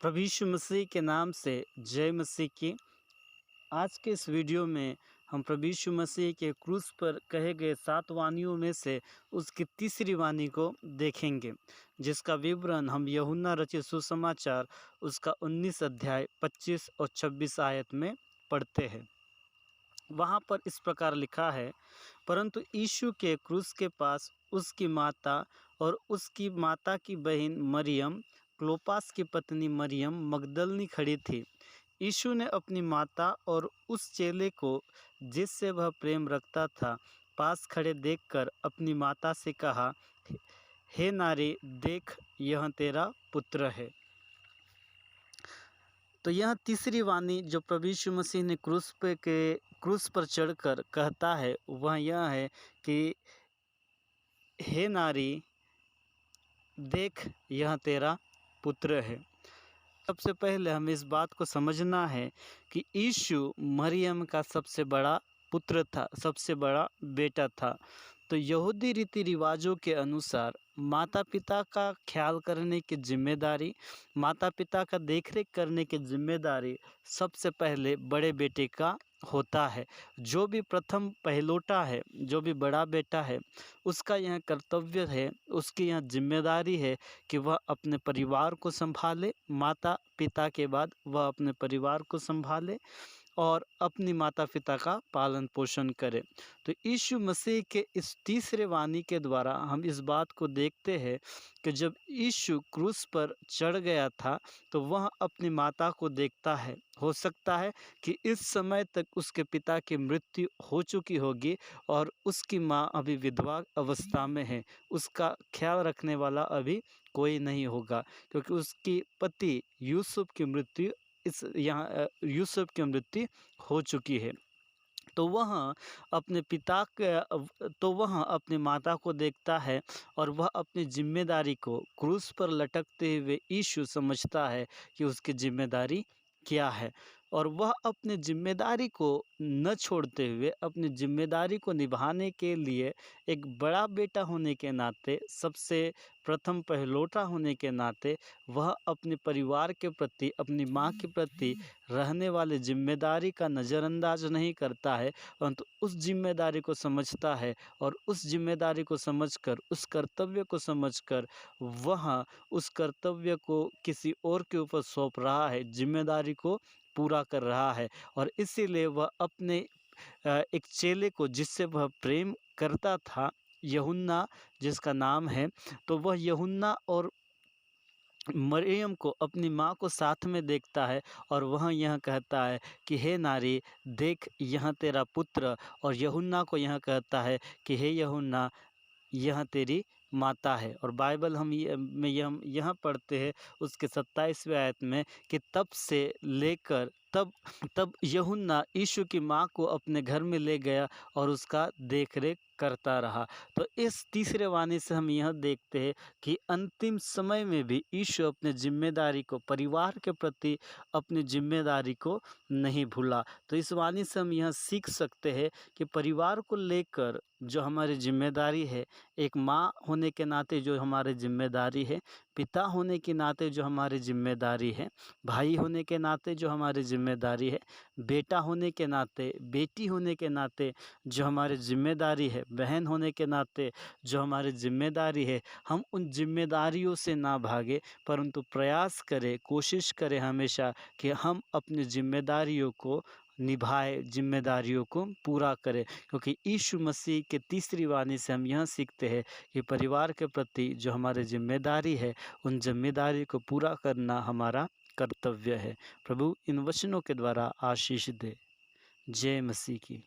प्रभु यीशु मसीह के नाम से जय मसीह की। आज के इस वीडियो में हम प्रभु यीशु मसीह के क्रूस पर कहे गए 7 वाणियों में से उसकी तीसरी वाणी को देखेंगे, जिसका विवरण हम यूहन्ना रचित सुसमाचार उसका 19 अध्याय 25 और 26 आयत में पढ़ते हैं। वहाँ पर इस प्रकार लिखा है, परंतु यीशु के क्रूस के पास उसकी माता और उसकी माता की बहन मरियम, क्लोपास की पत्नी मरियम मगदलनी खड़ी थी। यीशु ने अपनी माता और उस चेले को जिससे वह प्रेम रखता था पास खड़े देखकर अपनी माता से कहा, हे नारी, देख, यह तेरा पुत्र है। तो यह तीसरी वाणी जो प्रभु यीशु मसीह ने क्रूस पर चढ़कर कहता है वह यह है कि हे नारी, देख, यह तेरा पुत्र है। सबसे पहले हमें इस बात को समझना है कि यीशु मरियम का सबसे बड़ा पुत्र था, सबसे बड़ा बेटा था। तो यहूदी रीति रिवाजों के अनुसार माता पिता का ख्याल करने की जिम्मेदारी, माता पिता का देखरेख करने की जिम्मेदारी सबसे पहले बड़े बेटे का होता है। जो भी प्रथम पहलोटा है, जो भी बड़ा बेटा है, उसका यह कर्तव्य है, उसकी यह जिम्मेदारी है कि वह अपने परिवार को संभाले। माता पिता के बाद वह अपने परिवार को संभाले और अपनी माता पिता का पालन पोषण करे। तो यीशु मसीह के इस तीसरे वाणी के द्वारा हम इस बात को देखते हैं कि जब यीशु क्रूस पर चढ़ गया था तो वह अपनी माता को देखता है। हो सकता है कि इस समय तक उसके पिता की मृत्यु हो चुकी होगी और उसकी माँ अभी विधवा अवस्था में है, उसका ख्याल रखने वाला अभी कोई नहीं होगा, क्योंकि उसकी पति यूसुफ की मृत्यु हो चुकी है। तो वह अपनी माता को देखता है और वह अपनी जिम्मेदारी को क्रूस पर लटकते हुए यीशु समझता है कि उसकी जिम्मेदारी क्या है, और वह अपनी जिम्मेदारी को न छोड़ते हुए अपनी जिम्मेदारी को निभाने के लिए एक बड़ा बेटा होने के नाते, सबसे प्रथम पहलोटा होने के नाते वह अपने परिवार के प्रति, अपनी माँ के प्रति रहने वाली जिम्मेदारी का नज़रअंदाज नहीं करता है, परंतु उस जिम्मेदारी को समझता है और उस जिम्मेदारी को समझकर, उस कर्तव्य को समझकर वह उस कर्तव्य को किसी और के ऊपर सौंप रहा है, जिम्मेदारी को पूरा कर रहा है। और इसीलिए वह अपने एक चेले को जिससे वह प्रेम करता था, यूहन्ना जिसका नाम है, तो वह यूहन्ना और मरियम को, अपनी माँ को साथ में देखता है और वह यह कहता है कि हे नारी, देख, यह तेरा पुत्र। और यूहन्ना को यह कहता है कि हे यूहन्ना, यह तेरी माता है। और बाइबल हम यहाँ पढ़ते हैं उसके 27वें आयत में कि तब से लेकर तब यूहन्ना यीशु की माँ को अपने घर में ले गया और उसका देखरेख करता रहा। तो इस तीसरे वाणी से हम यह देखते हैं कि अंतिम समय में भी यीशु अपने जिम्मेदारी को, परिवार के प्रति अपनी जिम्मेदारी को नहीं भूला। तो इस वाणी से हम यह सीख सकते हैं कि परिवार को लेकर जो हमारी जिम्मेदारी है, एक माँ होने के नाते जो हमारी जिम्मेदारी है, पिता होने के नाते जो हमारी जिम्मेदारी है, भाई होने के नाते जो हमारी जिम्मेदारी है, बेटा होने के नाते, बेटी होने के नाते जो हमारी जिम्मेदारी है, बहन होने के नाते जो हमारी जिम्मेदारी है, हम उन जिम्मेदारियों से ना भागे, परंतु प्रयास करें, कोशिश करें हमेशा कि हम अपनी जिम्मेदारियों को निभाए, जिम्मेदारियों को पूरा करें। क्योंकि यीशु मसीह के तीसरी वाणी से हम यह सीखते हैं कि परिवार के प्रति जो हमारी जिम्मेदारी है, उन जिम्मेदारी को पूरा करना हमारा कर्तव्य है। प्रभु इन वचनों के द्वारा आशीष दे। जय मसीह की।